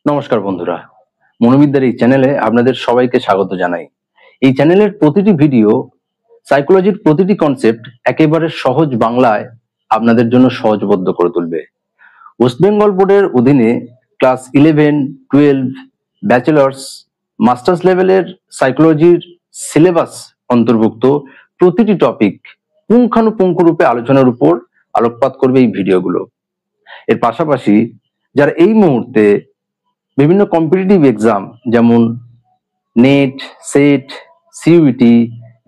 নমস্কার বন্ধুরা, মনোবিদ্যার এই চ্যানেলে আপনাদের সবাইকে স্বাগত জানাই। এই চ্যানেলের প্রতিটি ভিডিও সাইকোলজির প্রতিটি কনসেপ্ট একেবারে সহজ বাংলায় আপনাদের জন্য সহজবোধ্য করে তুলবে। ওয়েস্ট বেঙ্গল বোর্ডের অধীনে ক্লাস 11, 12, ব্যাচেলার্স, মাস্টার্স লেভেলের সাইকোলজির সিলেবাস অন্তর্ভুক্ত প্রতিটি টপিক পুঙ্খানুপুঙ্খরূপে আলোচনার উপর আলোকপাত করবে এই ভিডিওগুলো। এর পাশাপাশি যারা এই মুহূর্তে বিভিন্ন কম্পিটিটিভ এক্সাম যেমন নেট, সেট, সিইউটি,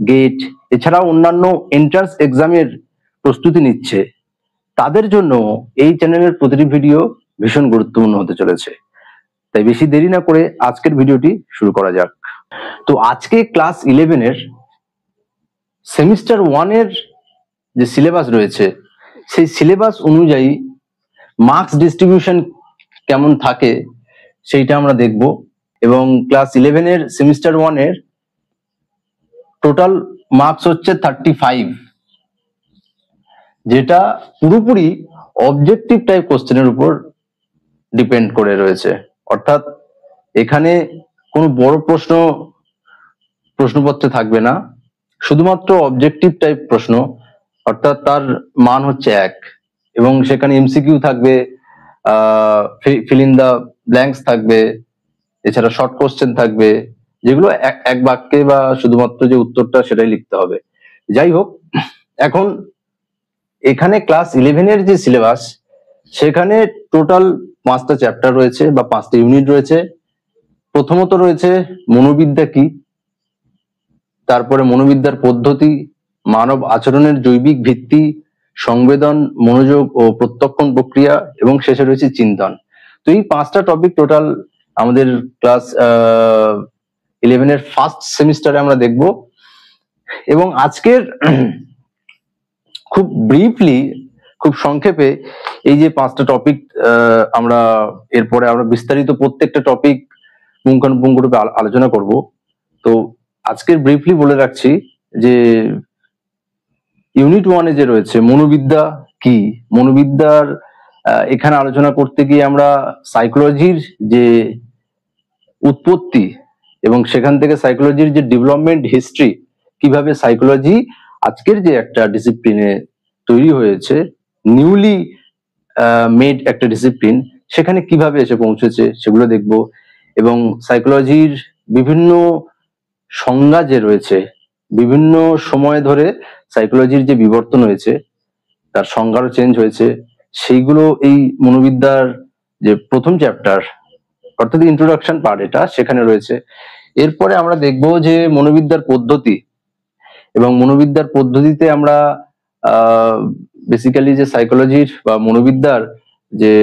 গেট এছাড়াও অন্যান্য এন্ট্রান্স এক্সামের প্রস্তুতি নিচ্ছে, তাদের জন্য এই চ্যানেলের প্রতিটি ভিডিও ভীষণ গুরুত্বপূর্ণ হতে চলেছে। তাই বেশি দেরি না করে আজকের ভিডিওটি শুরু করা যাক। তো আজকে ক্লাস 11 এর সেমিস্টার 1 এর যে সিলেবাস রয়েছে সেই সিলেবাস অনুযায়ী মার্কস ডিস্ট্রিবিউশন কেমন থাকে সেইটা আমরা দেখব, এবং ক্লাস 11 এর সেমিস্টার 1 এর টোটাল মার্কস হচ্ছে 35, যেটা পুরোপুরি অবজেক্টিভ টাইপ কোশ্চেনের উপর ডিপেন্ড করে রয়েছে। অর্থাৎ এখানে কোনো বড় প্রশ্নপত্রে থাকবে না, শুধুমাত্র অবজেক্টিভ টাইপ প্রশ্ন, অর্থাৎ তার মান হচ্ছে 1, এবং সেখানে এমসিকিউ থাকবে, ফিল ইন দা ব্ল্যাঙ্কস থাকবে, এছাড়া শর্ট কোশ্চেন থাকবে, যেগুলো এক বাক্যে বা শুধুমাত্র যে উত্তরটা সেটাই লিখতে হবে। যাই হোক, এখন এখানে ক্লাস 11 এর যে সিলেবাস সেখানে টোটাল 5টা চ্যাপ্টার রয়েছে বা 5টা ইউনিট রয়েছে। প্রথমত রয়েছে মনোবিদ্যা কি, তারপরে মনোবিদ্যার পদ্ধতি, মানব আচরণের জৈবিক ভিত্তি, সংবেদন, মনোযোগ ও প্রত্যক্ষণ প্রক্রিয়া, এবং শেষে রয়েছে চিন্তন। তো এই 5টা টপিক টোটাল আমাদের ক্লাস 11 এর ফার্স্ট সেমিস্টারে আমরা দেখব। এবং আজকের খুব ব্রিফলি, খুব সংক্ষেপে এই যে 5টা টপিক আমরা এরপরে আমরা বিস্তারিত প্রত্যেকটা টপিক পুঙ্খানুপুঙ্খরূপে আলোচনা করব। তো আজকের ব্রিফলি বলে রাখছি যে ইউনিট 1 এ যে রয়েছে মনোবিদ্যা কি, মনোবিদ্যার এখানে আলোচনা করতে গিয়ে আমরা সাইকোলজির যে উৎপত্তি এবং সেখান থেকে সাইকোলজির যে ডেভেলপমেন্ট হিস্ট্রি, কিভাবে সাইকোলজি আজকের যে একটা ডিসিপ্লিনে তৈরি হয়েছে, নিউলি মেড একটা ডিসিপ্লিন, সেখানে কিভাবে এসে পৌঁছেছে সেগুলো দেখব। এবং সাইকোলজির বিভিন্ন সংজ্ঞা যে রয়েছে, বিভিন্ন সময় ধরে সাইকোলজির যে বিবর্তন হয়েছে, তার সংজ্ঞারও চেঞ্জ হয়েছে, সেইগুলো এই মনোবিদ্যার যে প্রথম চ্যাপ্টার অর্থাৎ ইন্ট্রোডাকশন পার্ট এটা সেখানে রয়েছে। এরপরে আমরা দেখব যে মনোবিদ্যার পদ্ধতি, এবং মনোবিদ্যার পদ্ধতিতে আমরা বেসিক্যালি যে সাইকোলজির বা মনোবিদ্যার যে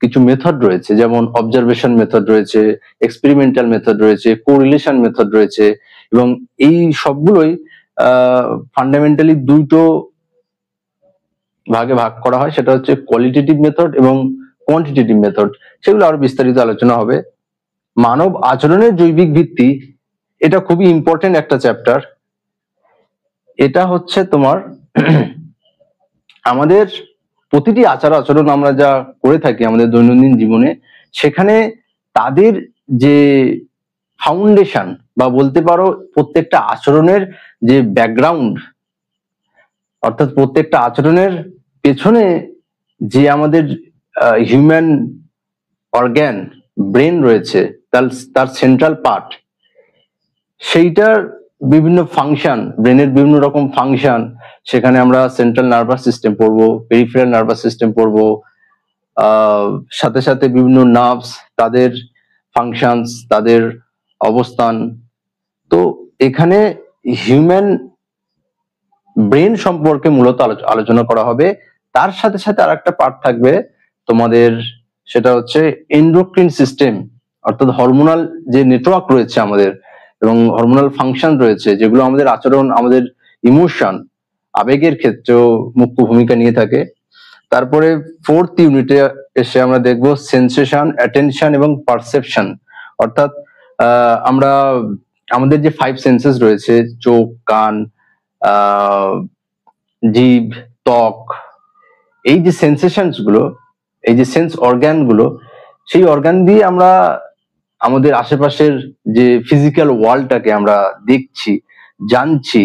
কিছু মেথড রয়েছে, যেমন অবজারভেশন মেথড রয়েছে, এক্সপেরিমেন্টাল মেথড রয়েছে, কোরিলেশন মেথড রয়েছে, এবং এই সবগুলোই ফান্ডামেন্টালি দুটো ভাগে ভাগ করা হয়, সেটা হচ্ছে কোয়ালিটেটিভ মেথড এবং কোয়ান্টিটেটিভ মেথড। সেগুলো আরো বিস্তারিত আলোচনা হবে। মানব আচরণের জৈবিক ভিত্তি, এটা খুবই ইম্পর্টেন্ট একটা চ্যাপ্টার। এটা হচ্ছে তোমার আমাদের প্রতিটি আচার আচরণ আমরা যা করে থাকি আমাদের দৈনন্দিন জীবনে, সেখানে তাদের যে ফাউন্ডেশন বা বলতে পারো প্রত্যেকটা আচরণের যে ব্যাকগ্রাউন্ড, অর্থাৎ প্রত্যেকটা আচরণের পেছনে যে আমাদের হিউম্যান অর্গ্যান ব্রেন রয়েছে, তার সেন্ট্রাল পার্ট, সেইটার বিভিন্ন ফাংশন, ব্রেনের বিভিন্ন রকম ফাংশন, সেখানে আমরা সেন্ট্রাল নার্ভাস সিস্টেম পড়বো, পেরিফেরাল নার্ভাস সিস্টেম পড়বো, সাথে সাথে বিভিন্ন নার্ভস, তাদের ফাংশনস, তাদের অবস্থান। তো এখানে হিউম্যান ব্রেন সম্পর্কে মূলত আলোচনা করা হবে। তার সাথে সাথে আর একটা পার্ট থাকবে তোমাদের, সেটা হচ্ছে এন্ডোক্রিন সিস্টেম, অর্থাৎ হরমোনাল যে নেটওয়ার্ক রয়েছে আমাদের, এবং হরমোনাল ফাংশন রয়েছে, যেগুলো আমাদের আচরণ, আমাদের ইমোশন, আবেগের ক্ষেত্রেও মুখ্য ভূমিকা নিয়ে থাকে। তারপরে 4th ইউনিটে এসে আমরা দেখব সেন্সেশন, অ্যাটেনশন এবং পারসেপশন, অর্থাৎ আমরা আমাদের যে 5 সেন্সেস রয়েছে, চোখ, কান, জিভ, ত্বক, এই যে সেন্সেশনস গুলো, এই যে সেন্স অর্গান গুলো, সেই অর্গান দিয়ে আমরা আমাদের আশেপাশের যে ফিজিক্যাল ওয়ার্ল্ডটাকে আমরা দেখছি, জানছি,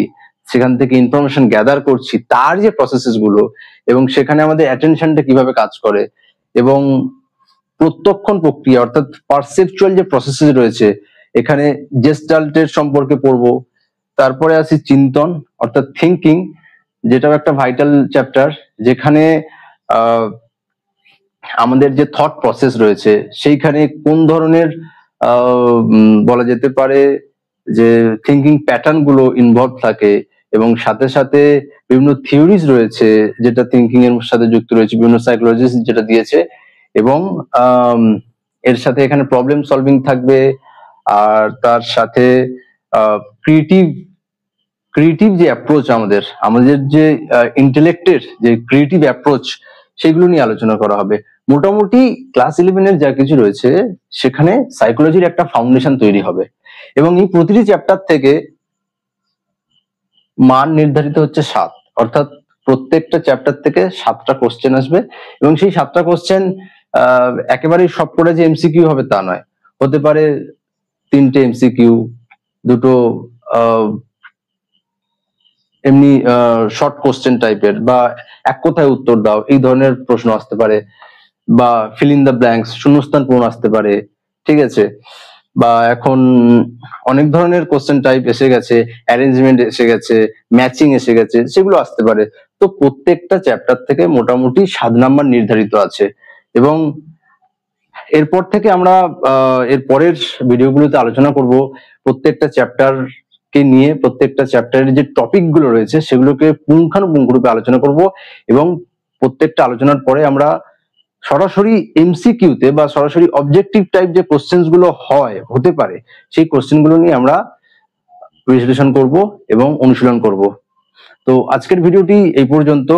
সেখান থেকে ইনফরমেশন গ্যাদার করছি, তার যে প্রসেসেস গুলো এবং সেখানে আমাদের অ্যাটেনশনটা কিভাবে কাজ করে এবং প্রত্যক্ষণ প্রক্রিয়া অর্থাৎ পারসেপচুয়াল যে প্রসেসেস রয়েছে, এখানে জেস্টাল্টের সম্পর্কে পড়বো। তারপরে আসি চিন্তন অর্থাৎ থিঙ্কিং, যেটাও একটা ভাইটাল চ্যাপ্টার, যেখানে আমাদের যে থট প্রসেস রয়েছে সেইখানে কোন ধরনের বলা যেতে পারে যে থিঙ্কিং প্যাটার্ন গুলো ইনভলভ থাকে এবং সাথে সাথে বিভিন্ন থিওরিজ রয়েছে যেটা থিঙ্কিং এর সাথে যুক্ত রয়েছে, বিভিন্ন সাইকোলজিস্ট যেটা দিয়েছে, এবং এর সাথে এখানে প্রবলেম সলভিং থাকবে। আর তার সাথে ক্রিয়েটিভ যে অ্যাপ্রোচ, আমাদের যে ইন্টেলেক্টের যে ক্রিয়েটিভ অ্যাপ্রোচ, সেগুলো নিয়ে আলোচনা করা হবে। মোটামুটি ক্লাস 11-এর যা কিছু রয়েছে সেখানে সাইকোলজির একটা ফাউন্ডেশন তৈরি হবে এবং এই প্রতিটি চ্যাপ্টার থেকে মান নির্ধারিত হচ্ছে 7, অর্থাৎ প্রত্যেকটা চ্যাপ্টার থেকে 7টা কোশ্চেন আসবে এবং সেই 7টা কোশ্চেন একেবারেই সবকটা যে এমসিকিউ হবে তা নয়, হতে পারে 3টে এমসিকিউ, 2টো এমনি শর্ট কোশ্চেন টাইপের, বা এক কথায় উত্তর দাও এই ধরনের প্রশ্ন আসতে পারে, বা ফিল ইন দ্য ব্ল্যাঙ্কস শূন্যস্থান পূরণ আসতে পারে, ঠিক আছে। বা এখন অনেক ধরনের কোশ্চেন টাইপ এসে গেছে, অ্যারেঞ্জমেন্ট এসে গেছে, ম্যাচিং এসে গেছে, সেগুলো আসতে পারে। তো প্রত্যেকটা চ্যাপ্টার থেকে মোটামুটি 7 নাম্বার নির্ধারিত আছে এবং এরপর থেকে আমরা এর পরের ভিডিওগুলোতে আলোচনা করব প্রত্যেকটা চ্যাপ্টার কে নিয়ে, প্রত্যেকটা চ্যাপ্টারের যে টপিক গুলো রয়েছে সেগুলোকে পুঙ্খানুপুঙ্খ রূপে আলোচনা করব এবং প্রত্যেকটা আলোচনার পরে আমরা সরাসরি এমসিকিউতে বা সরাসরি অবজেক্টিভ টাইপ যে কোশ্চেন্স গুলো হতে পারে সেই কোশ্চেন গুলো নিয়ে আমরা বিশ্লেষণ করব এবং অনুশীলন করব। তো আজকের ভিডিওটি এই পর্যন্ত।